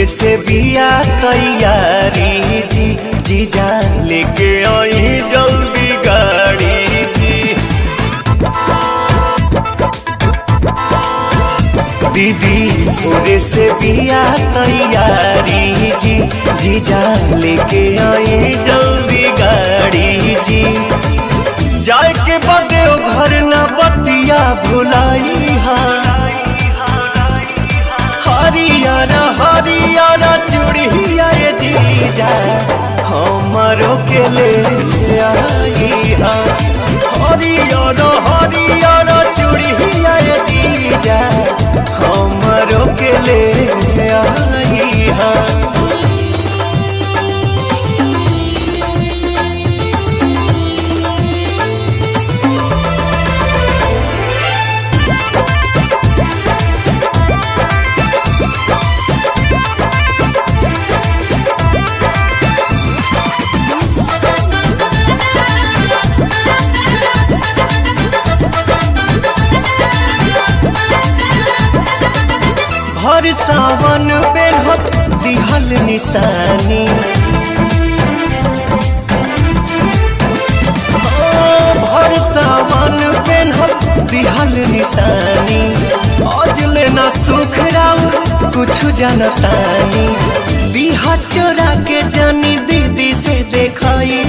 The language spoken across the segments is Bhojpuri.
से बिया तैयारी जी, जीजा लेके आई जल्दी गाड़ी जी। दीदी भोरे से बिया तैयारी जी, जीजा लेके आई जल्दी गाड़ी जी। जाए के बदे घर न बतिया भुलाई हरियारा हरियारा चूड़िया ये जीजा हमारो के ले आई हरियारा हरियारा चूड़िया ये जीजा हमारो के ले आई हर सावन पेन्हत दिहल निशानी हर सावन पेन्हत दिहल निशानी आज लेना सुख राउर कुछ जनतानी दिहा चोरा के जानी दीदी से देखाई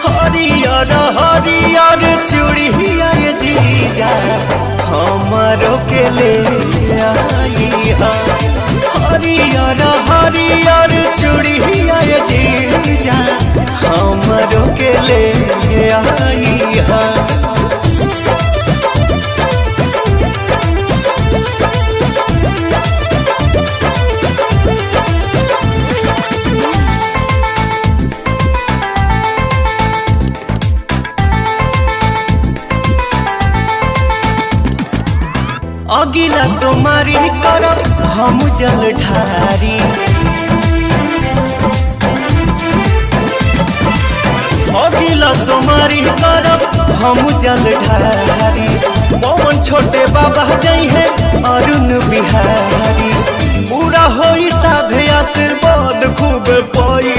हरियर हरियर चूड़िया ये जीजा हमारो के ले आई हरियर हरियर चूड़िया ये जीजा हमारो के ले आई अगिला सोमारी करब हम जल ढारी अगिला सोमारी करब हम जल ढारी पवन छोटे बाबा जई है अरुण बिहारी पूरा होई साधे आशीर्वाद खूब पाई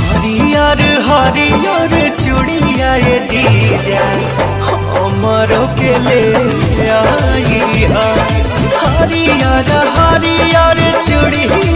हरियर हरियर चूड़िया ये जीजा हमारो के ले आई हरियर हरियर चूड़िया